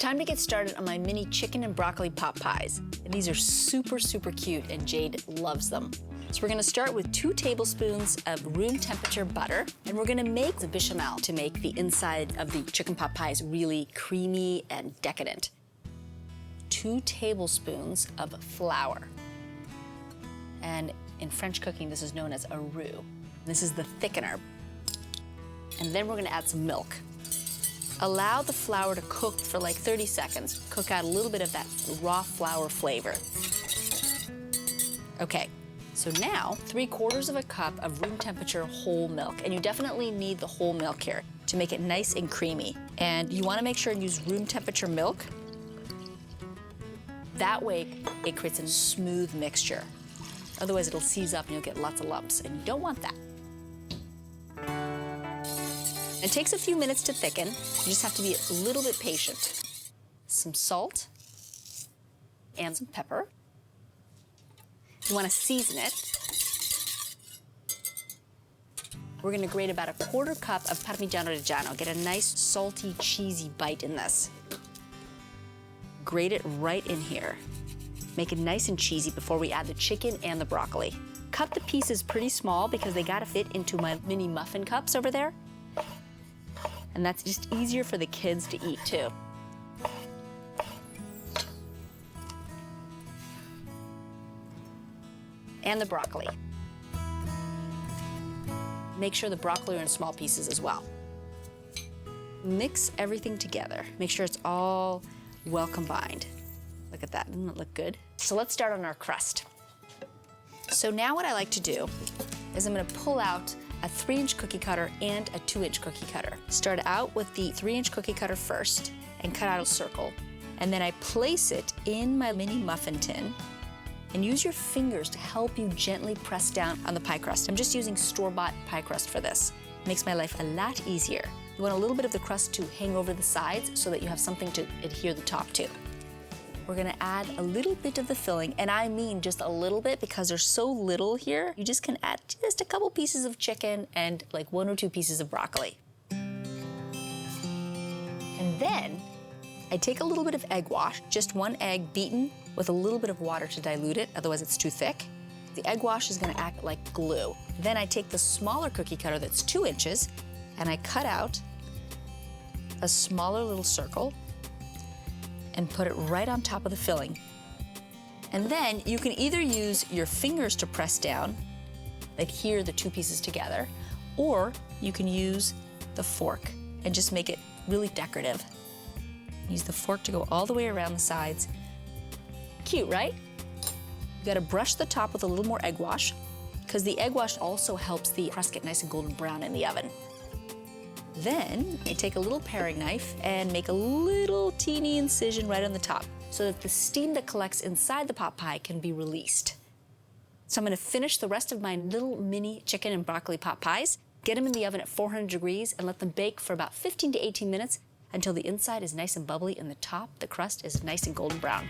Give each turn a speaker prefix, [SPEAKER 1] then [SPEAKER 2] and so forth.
[SPEAKER 1] Time to get started on my mini chicken and broccoli pot pies. And these are super, super cute, and Jade loves them. So we're gonna start with 2 tablespoons of room temperature butter, and we're gonna make the bechamel to make the inside of the chicken pot pies really creamy and decadent. 2 tablespoons of flour. And in French cooking, this is known as a roux. This is the thickener. And then we're gonna add some milk. Allow the flour to cook for like 30 seconds. Cook out a little bit of that raw flour flavor. Okay, so now 3/4 of a cup of room temperature whole milk. And you definitely need the whole milk here to make it nice and creamy. And you wanna make sure and use room temperature milk. That way, it creates a smooth mixture. Otherwise, it'll seize up and you'll get lots of lumps, and you don't want that. It takes a few minutes to thicken. You just have to be a little bit patient. Some salt and some pepper. You want to season it. We're going to grate about 1/4 cup of Parmigiano Reggiano. Get a nice salty, cheesy bite in this. Grate it right in here. Make it nice and cheesy before we add the chicken and the broccoli. Cut the pieces pretty small because they got to fit into my mini muffin cups over there. And that's just easier for the kids to eat too. And the broccoli. Make sure the broccoli are in small pieces as well. Mix everything together. Make sure it's all well combined. Look at that, doesn't it look good? So let's start on our crust. So now what I like to do is I'm gonna pull out a 3-inch cookie cutter and a 2-inch cookie cutter. Start out with the 3-inch cookie cutter first and cut out a circle. And then I place it in my mini muffin tin and use your fingers to help you gently press down on the pie crust. I'm just using store-bought pie crust for this. It makes my life a lot easier. You want a little bit of the crust to hang over the sides so that you have something to adhere the top to. We're gonna add a little bit of the filling, and I mean just a little bit because there's so little here. You just can add just a couple pieces of chicken and like 1 or 2 pieces of broccoli. And then I take a little bit of egg wash, just 1 egg beaten with a little bit of water to dilute it, otherwise it's too thick. The egg wash is gonna act like glue. Then I take the smaller cookie cutter that's 2 inches and I cut out a smaller little circle and put it right on top of the filling. And then you can either use your fingers to press down, adhere the 2 pieces together, or you can use the fork and just make it really decorative. Use the fork to go all the way around the sides. Cute, right? You gotta brush the top with a little more egg wash because the egg wash also helps the crust get nice and golden brown in the oven. Then I take a little paring knife and make a little teeny incision right on the top so that the steam that collects inside the pot pie can be released. So I'm gonna finish the rest of my little mini chicken and broccoli pot pies, get them in the oven at 400 degrees and let them bake for about 15 to 18 minutes until the inside is nice and bubbly and the crust is nice and golden brown.